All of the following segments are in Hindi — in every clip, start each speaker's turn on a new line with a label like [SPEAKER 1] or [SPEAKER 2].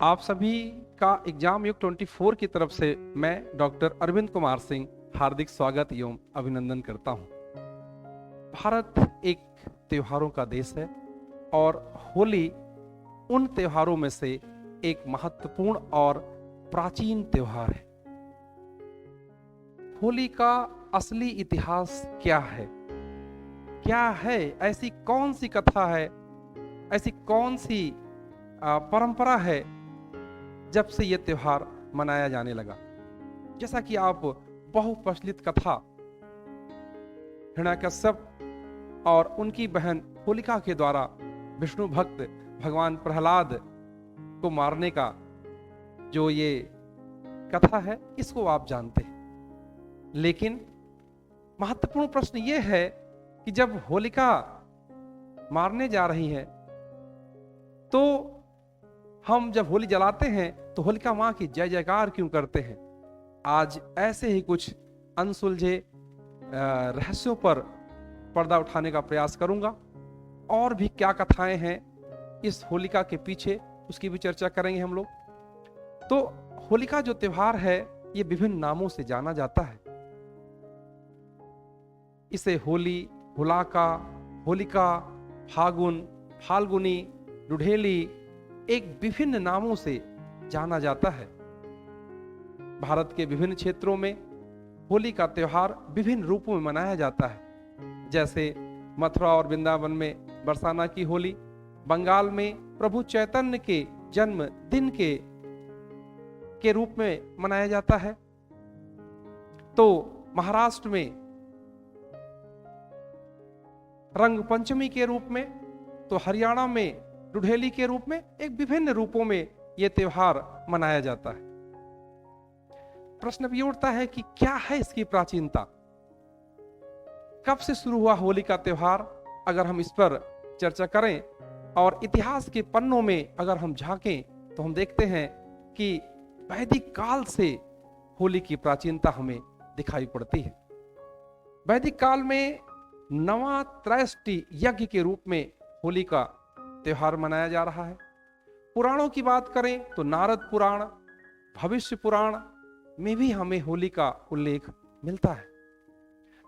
[SPEAKER 1] आप सभी का एग्जाम युग 24 की तरफ से मैं डॉक्टर अरविंद कुमार सिंह हार्दिक स्वागत एवं अभिनंदन करता हूं। भारत एक त्योहारों का देश है और होली उन त्योहारों में से एक महत्वपूर्ण और प्राचीन त्योहार है। होली का असली इतिहास क्या है? क्या है ऐसी कौन सी कथा है, ऐसी कौन सी परंपरा है जब से यह त्योहार मनाया जाने लगा? जैसा कि आप बहुप्रचलित कथा हिरण्यकश्यप और उनकी बहन होलिका के द्वारा विष्णु भक्त भगवान प्रहलाद को मारने का जो ये कथा है, इसको आप जानते हैं। लेकिन महत्वपूर्ण प्रश्न ये है कि जब होलिका मारने जा रही है तो हम जब होली जलाते हैं तो होलिका मां की जय जयकार क्यों करते हैं? आज ऐसे ही कुछ अनसुलझे रहस्यों पर पर्दा उठाने का प्रयास करूंगा। और भी क्या कथाएं हैं इस होलिका के पीछे, उसकी भी चर्चा करेंगे हम लोग। तो होलिका जो त्योहार है ये विभिन्न नामों से जाना जाता है। इसे होली, हुलाका, होलिका, फागुन, फाल्गुनी, रुढेली एक विभिन्न नामों से जाना जाता है। भारत के विभिन्न क्षेत्रों में होली का त्योहार विभिन्न रूपों में मनाया जाता है। जैसे मथुरा और वृंदावन में बरसाना की होली, बंगाल में प्रभु चैतन्य के जन्म दिन के रूप में मनाया जाता है। तो महाराष्ट्र में रंग पंचमी के रूप में, तो हरियाणा में रुढेली के रूप में, एक विभिन्न रूपों में यह त्योहार मनाया जाता है। प्रश्न भी उठता है कि क्या है इसकी प्राचीनता? कब से शुरू हुआ होली का त्योहार? अगर हम इस पर चर्चा करें और इतिहास के पन्नों में अगर हम झांकें तो हम देखते हैं कि वैदिक काल से होली की प्राचीनता हमें दिखाई पड़ती है। वैदिक काल में नवात्रैष्टि यज्ञ के रूप में होली का त्योहार मनाया जा रहा है। पुराणों की बात करें तो नारद पुराण, भविष्य पुराण में भी हमें होली का उल्लेख मिलता है।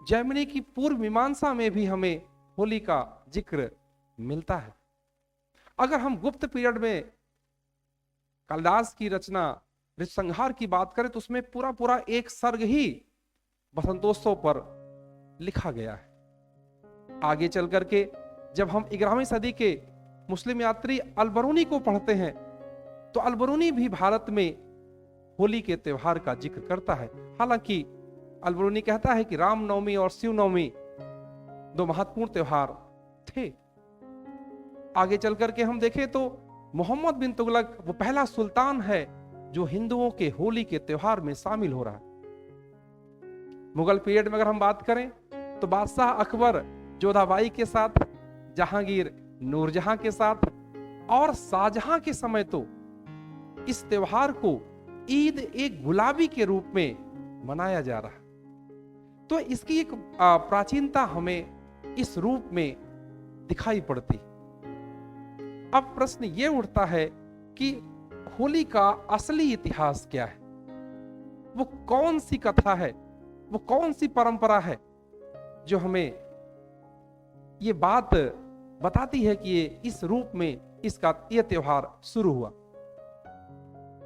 [SPEAKER 1] जैमिनी की पूर्व मीमांसा में भी हमें होली का जिक्र मिलता है। अगर हम गुप्त पीरियड में कालिदास की रचना ऋतुसंहार की बात करें तो उसमें पूरा पूरा एक सर्ग ही बसंतोत्सव पर लिखा गया है। आगे चल करके जब हम 11वीं सदी के मुस्लिम यात्री अलबरूनी को पढ़ते हैं तो अलबरूनी भी भारत में होली के त्योहार का जिक्र करता है। हालांकि अलबरूनी कहता है कि रामनवमी और शिवनवमी दो महत्वपूर्ण त्योहार थे। आगे चल करके हम देखें तो मोहम्मद बिन तुगलक वो पहला सुल्तान है जो हिंदुओं के होली के त्योहार में शामिल हो रहा है। मुगल पीरियड में अगर हम बात करें तो बादशाह अकबर जोधाबाई के साथ, जहांगीर नूरजहां के साथ और शाहजहां के समय तो इस त्योहार को ईद एक गुलाबी के रूप में मनाया जा रहा है। तो इसकी एक प्राचीनता हमें इस रूप में दिखाई पड़ती। अब प्रश्न यह उठता है कि होली का असली इतिहास क्या है? वो कौन सी कथा है, वो कौन सी परंपरा है जो हमें ये बात बताती है कि ये इस रूप में इसका ये त्योहार शुरू हुआ?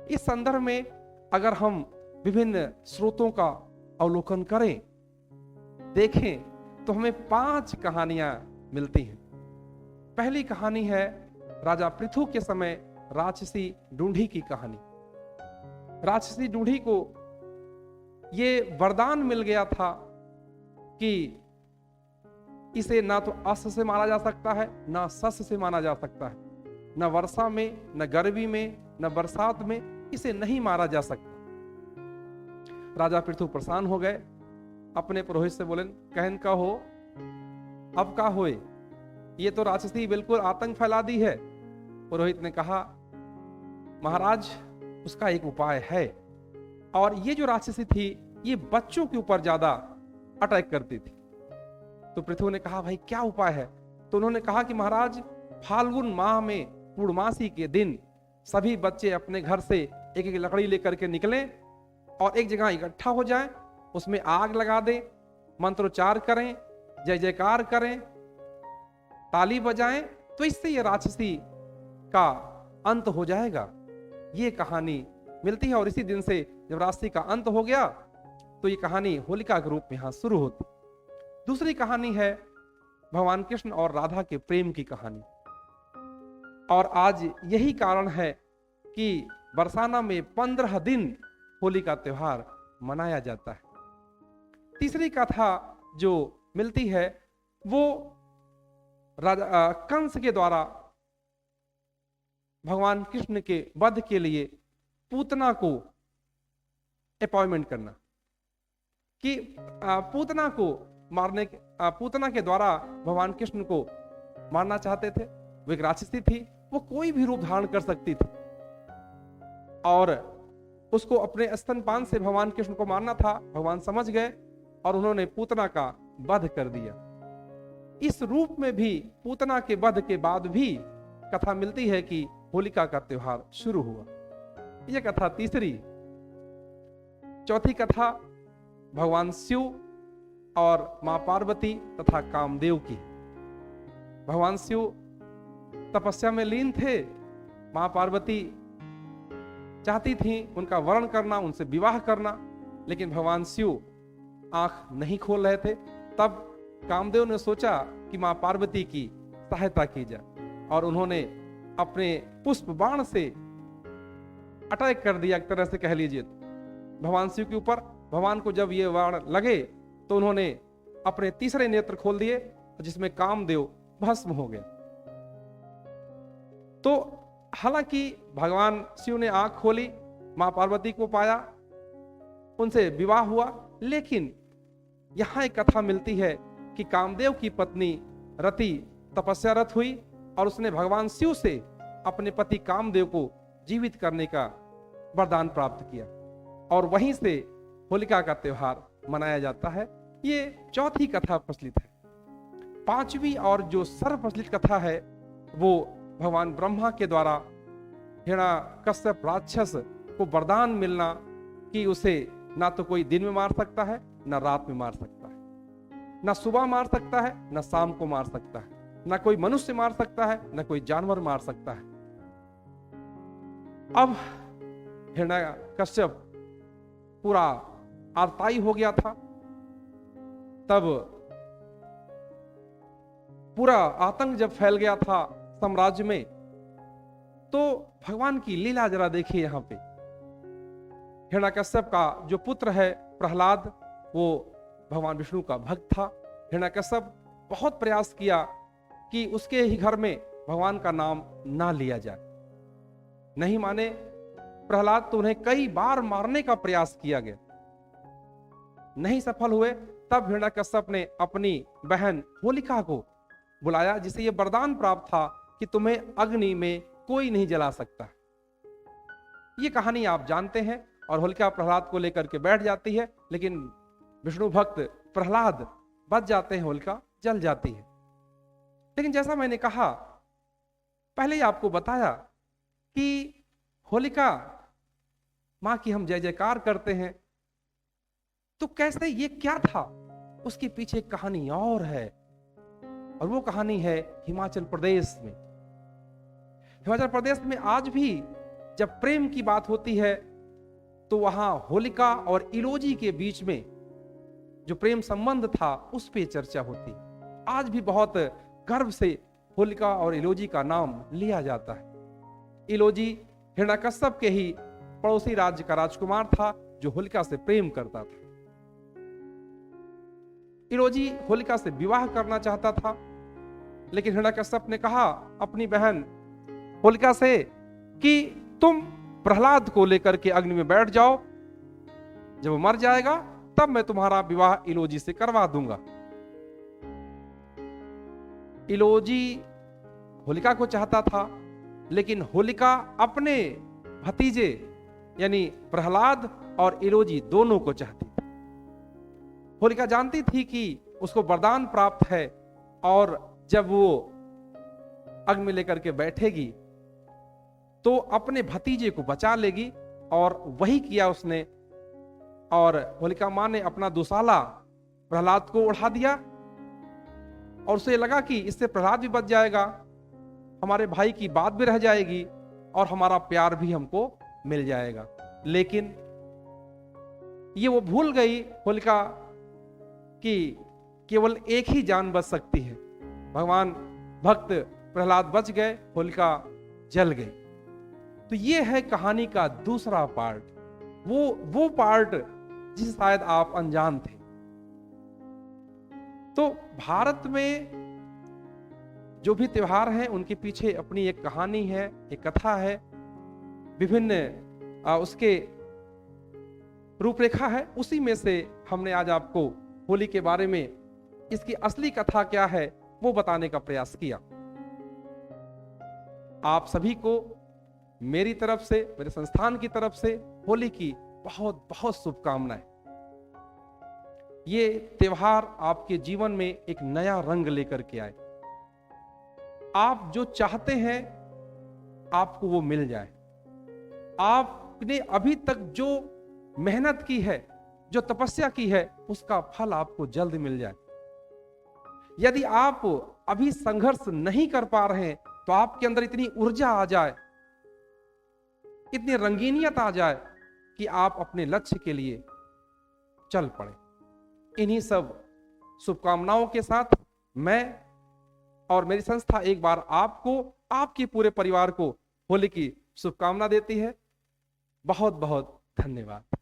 [SPEAKER 1] इस संदर्भ में अगर हम विभिन्न स्रोतों का अवलोकन करें, देखें तो हमें 5 कहानियां मिलती हैं। पहली कहानी है राजा पृथु के समय राक्षसी ढूंढी की कहानी। राक्षसी ढूंढी को ये वरदान मिल गया था कि इसे ना तो अस्त्र से मारा जा सकता है, ना शस्त्र से मारा जा सकता है। न वर्षा में, न गर्मी में, न बरसात में इसे नहीं मारा जा सकता। राजा पृथु परेशान हो गए, अपने पुरोहित से बोले, कहन का हो अब का होए, ये तो राक्षसी बिल्कुल आतंक फैला दी है। पुरोहित ने कहा, महाराज उसका एक उपाय है। और ये जो राक्षसी थी ये बच्चों के ऊपर ज्यादा अटैक करती थी। तो पृथु ने कहा, भाई क्या उपाय है? तो उन्होंने कहा कि महाराज फाल्गुन माह में पूर्णमासी के दिन सभी बच्चे अपने घर से एक एक लकड़ी लेकर के निकलें और एक जगह इकट्ठा हो जाएं, उसमें आग लगा दें, मंत्रोच्चार करें, जय जयकार करें, ताली बजाएं, तो इससे ये राक्षसी का अंत हो जाएगा। ये कहानी मिलती है और इसी दिन से जब राक्षसी का अंत हो गया तो ये कहानी होलिका के रूप में यहां शुरू होती। दूसरी कहानी है भगवान कृष्ण और राधा के प्रेम की कहानी, और आज यही कारण है कि बरसाना में 15 दिन होली का त्योहार मनाया जाता है। तीसरी कथा जो मिलती है वो राजा कंस के द्वारा भगवान कृष्ण के वध के लिए पूतना को अपॉइंटमेंट करना, कि पूतना को मारने, पूतना के द्वारा भगवान कृष्ण को मारना चाहते थे। वो एक राक्षसी थी, वो कोई भी रूप धारण कर सकती थी और उसको अपने स्तनपान से भगवान कृष्ण को मारना था। भगवान समझ गए और उन्होंने पूतना का वध कर दिया। इस रूप में भी पूतना के वध के बाद भी कथा मिलती है कि होलिका का त्योहार शुरू हुआ। यह कथा तीसरी। चौथी कथा भगवान शिव और मां पार्वती तथा कामदेव की। भगवान शिव तपस्या में लीन थे, मां पार्वती चाहती थी उनका वरण करना, उनसे विवाह करना, लेकिन भगवान शिव आंख नहीं खोल रहे थे। तब कामदेव ने सोचा कि मां पार्वती की सहायता की जाए और उन्होंने अपने पुष्प बाण से अटैक कर दिया, एक तरह से कह लीजिए भगवान शिव के ऊपर। भगवान को जब ये बाण लगे तो उन्होंने अपने तीसरे नेत्र खोल दिए जिसमें कामदेव भस्म हो गए। तो हालांकि भगवान शिव ने आंख खोली, मां पार्वती को पाया, उनसे विवाह हुआ, लेकिन यहां एक कथा मिलती है कि कामदेव की पत्नी रति तपस्यारत हुई और उसने भगवान शिव से अपने पति कामदेव को जीवित करने का वरदान प्राप्त किया और वहीं से होलिका का त्योहार मनाया जाता है। ये चौथी कथा प्रचलित है। पांचवी और जो सर्वप्रचलित कथा है वो भगवान ब्रह्मा के द्वारा हिरण्यकश्यप राक्षस को वरदान मिलना कि उसे ना तो कोई दिन में मार सकता है, ना रात में मार सकता है, ना सुबह मार सकता है, ना शाम को मार सकता है, ना कोई मनुष्य मार सकता है, ना कोई जानवर मार सकता है। अब हिरण्यकश्यप पूरा आतताई हो गया था, तब पूरा आतंक जब फैल गया था साम्राज्य में, तो भगवान की लीला जरा देखिए। यहां पे हिरण्यकश्यप का जो पुत्र है प्रहलाद, वो भगवान विष्णु का भक्त था। हिरण्यकश्यप बहुत प्रयास किया कि उसके ही घर में भगवान का नाम ना लिया जाए, नहीं माने प्रहलाद, तो उन्हें कई बार मारने का प्रयास किया गया, नहीं सफल हुए। तब हिरण्यकश्यप ने अपनी बहन होलिका को बुलाया, जिसे यह वरदान प्राप्त था कि तुम्हें अग्नि में कोई नहीं जला सकता। ये कहानी आप जानते हैं और होलिका प्रहलाद को लेकर के बैठ जाती है, लेकिन विष्णु भक्त प्रहलाद बच जाते हैं, होलिका जल जाती है। लेकिन जैसा मैंने कहा पहले ही आपको बताया कि होलिका मां की हम जय जयकार करते हैं, तो कैसे ये क्या था, उसके पीछे एक कहानी और है, और वो कहानी है हिमाचल प्रदेश में। हिमाचल प्रदेश में आज भी जब प्रेम की बात होती है तो वहां होलिका और इलोजी के बीच में जो प्रेम संबंध था उस पे चर्चा होती। आज भी बहुत गर्व से होलिका और इलोजी का नाम लिया जाता है। इलोजी हिरण्यकश्यप के ही पड़ोसी राज्य का राजकुमार था जो होलिका से प्रेम करता था। इलोजी होलिका से विवाह करना चाहता था, लेकिन हिरण्यकश्यप ने कहा अपनी बहन होलिका से कि तुम प्रहलाद को लेकर के अग्नि में बैठ जाओ, जब वो मर जाएगा तब मैं तुम्हारा विवाह इलोजी से करवा दूंगा। इलोजी होलिका को चाहता था, लेकिन होलिका अपने भतीजे यानी प्रहलाद और इलोजी दोनों को चाहती थी। होलिका जानती थी कि उसको वरदान प्राप्त है और जब वो अग्नि में लेकर के बैठेगी तो अपने भतीजे को बचा लेगी, और वही किया उसने। और होलिका माँ ने अपना दुशाला प्रहलाद को उड़ा दिया, और उसे लगा कि इससे प्रहलाद भी बच जाएगा, हमारे भाई की बात भी रह जाएगी, और हमारा प्यार भी हमको मिल जाएगा। लेकिन ये वो भूल गई होलिका कि केवल एक ही जान बच सकती है। भगवान भक्त प्रहलाद बच गए, होलिका जल गई। तो ये है कहानी का दूसरा पार्ट, वो पार्ट जिसे शायद आप अनजान थे। तो भारत में जो भी त्योहार हैं उनके पीछे अपनी एक कहानी है, एक कथा है, विभिन्न उसके रूपरेखा है। उसी में से हमने आज आपको होली के बारे में, इसकी असली कथा क्या है, वो बताने का प्रयास किया। आप सभी को मेरी तरफ से, मेरे संस्थान की तरफ से होली की बहुत बहुत शुभकामनाएं। ये त्योहार आपके जीवन में एक नया रंग लेकर के आए। आप जो चाहते हैं आपको वो मिल जाए। आपने अभी तक जो मेहनत की है, जो तपस्या की है, उसका फल आपको जल्द मिल जाए। यदि आप अभी संघर्ष नहीं कर पा रहे हैं तो आपके अंदर इतनी ऊर्जा आ जाए, इतनी रंगीनियत आ जाए कि आप अपने लक्ष्य के लिए चल पड़े। इन्हीं सब शुभकामनाओं के साथ मैं और मेरी संस्था एक बार आपको, आपके पूरे परिवार को होली की शुभकामना देती है। बहुत बहुत धन्यवाद।